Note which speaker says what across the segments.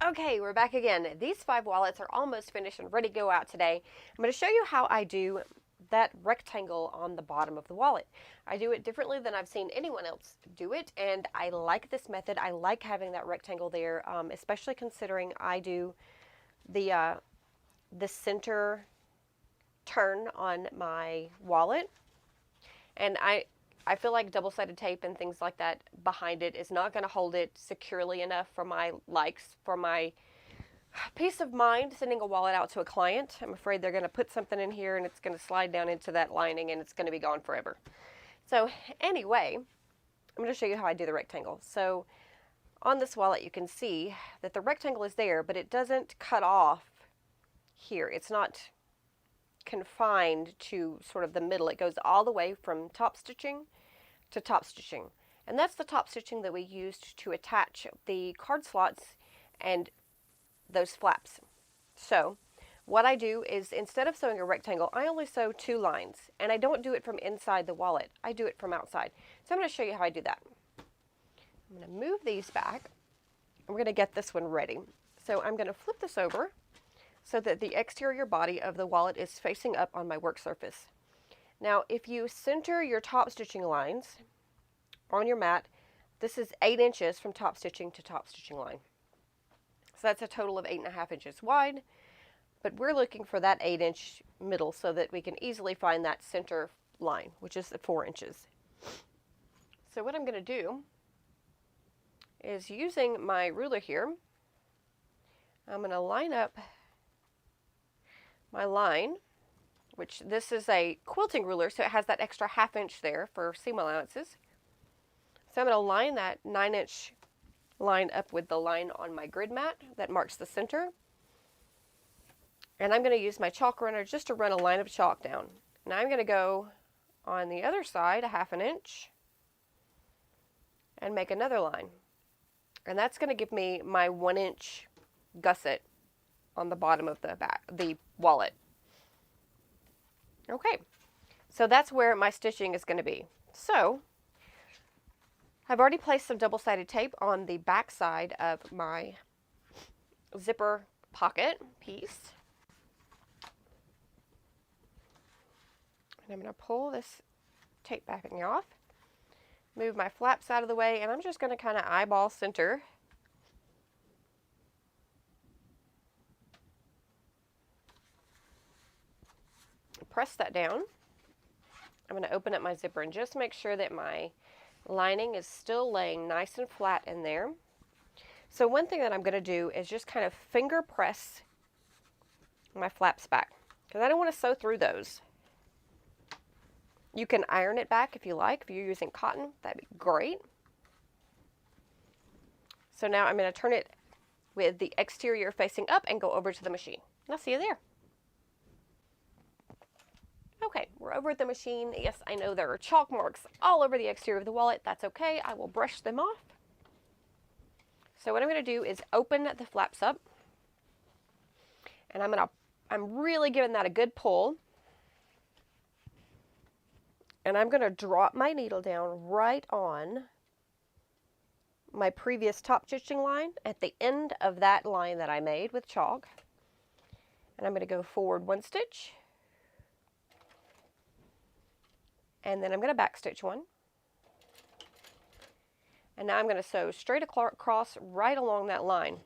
Speaker 1: Okay, we're back again. These 5 wallets are almost finished and ready to go out today. I'm going to show you how I do that rectangle on the bottom of the wallet. I do it differently than I've seen anyone else do it, and I like this method. I like having that rectangle there, especially considering I do the center turn on my wallet, and I feel like double-sided tape and things like that behind it is not going to hold it securely enough for my likes, for my peace of mind sending a wallet out to a client. I'm afraid they're going to put something in here and it's going to slide down into that lining and it's going to be gone forever. So anyway, I'm going to show you how I do the rectangle. So on this wallet you can see that the rectangle is there, but it doesn't cut off here. It's not confined to sort of the middle. It goes all the way from top stitching to top stitching. And that's the top stitching that we used to attach the card slots and those flaps. So what I do is, instead of sewing a rectangle, I only sew 2 lines, and I don't do it from inside the wallet. I do it from outside. So I'm going to show you how I do that. I'm going to move these back. We're going to get this one ready. So I'm going to flip this over so that the exterior body of the wallet is facing up on my work surface. Now, if you center your top stitching lines on your mat, this is 8 inches from top stitching to top stitching line. So that's a total of 8.5 inches wide, but we're looking for that 8-inch middle so that we can easily find that center line, which is 4 inches. So what I'm going to do is, using my ruler here, I'm going to line up my line, which this is a quilting ruler, so it has that extra 1/2 inch there for seam allowances. So I'm going to line that 9-inch line up with the line on my grid mat that marks the center. And I'm going to use my chalk runner just to run a line of chalk down. Now I'm going to go on the other side 1/2 inch and make another line. And that's going to give me my 1-inch gusset on the bottom of the wallet. Okay, so that's where my stitching is going to be. So I've already placed some double-sided tape on the back side of my zipper pocket piece. And I'm going to pull this tape backing off, move my flaps out of the way, and I'm just going to kind of eyeball center. Press that down. I'm going to open up my zipper and just make sure that my lining is still laying nice and flat in there. So one thing that I'm going to do is just kind of finger press my flaps back, because I don't want to sew through those. You can iron it back if you like. If you're using cotton, that'd be great. So now I'm going to turn it with the exterior facing up and go over to the machine. And I'll see you there. Okay, we're over at the machine. Yes, I know there are chalk marks all over the exterior of the wallet. That's okay. I will brush them off. So what I'm going to do is open the flaps up, and I'm really giving that a good pull. And I'm going to drop my needle down right on my previous top stitching line at the end of that line that I made with chalk. And I'm going to go forward 1 stitch. And then I'm going to back stitch 1. And now I'm going to sew straight across right along that line.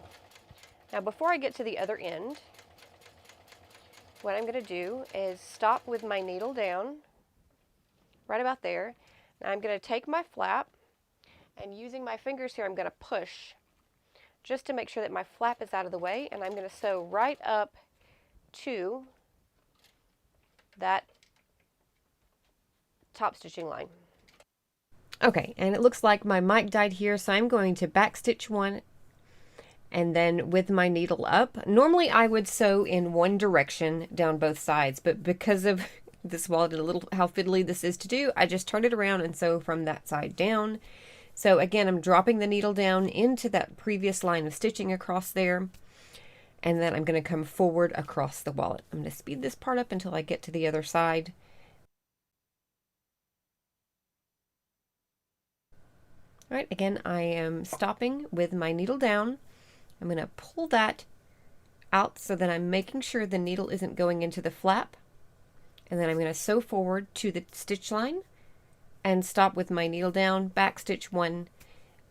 Speaker 1: Now before I get to the other end, what I'm going to do is stop with my needle down right about there. Now I'm going to take my flap, and using my fingers here, I'm going to push just to make sure that my flap is out of the way, and I'm going to sew right up to that top stitching line. Okay, and it looks like my mic died here, so I'm going to back stitch 1 and then with my needle up. Normally I would sew in one direction down both sides, but because of this wallet and a little how fiddly this is to do, I just turn it around and sew from that side down. So again, I'm dropping the needle down into that previous line of stitching across there, and then I'm going to come forward across the wallet. I'm going to speed this part up until I get to the other side. All right, again, I am stopping with my needle down, I'm going to pull that out so that I'm making sure the needle isn't going into the flap. And then I'm going to sew forward to the stitch line and stop with my needle down, back stitch 1,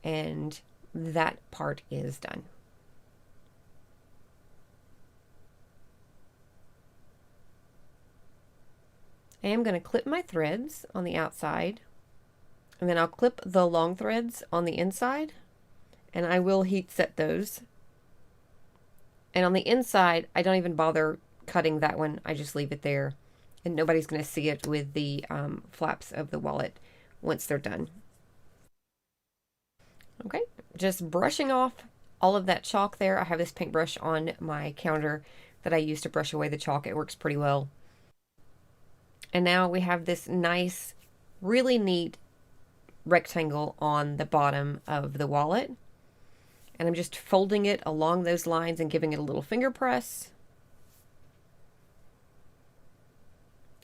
Speaker 1: and that part is done. I am going to clip my threads on the outside, and then I'll clip the long threads on the inside, and I will heat set those. And on the inside, I don't even bother cutting that one. I just leave it there, and nobody's going to see it with the flaps of the wallet once they're done. Okay, just brushing off all of that chalk there. I have this paintbrush on my counter that I use to brush away the chalk. It works pretty well. And now we have this nice, really neat rectangle on the bottom of the wallet. And I'm just folding it along those lines and giving it a little finger press.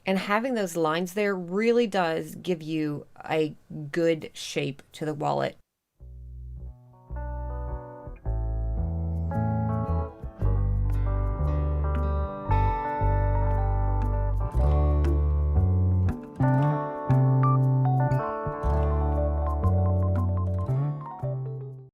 Speaker 1: And having those lines there really does give you a good shape to the wallet.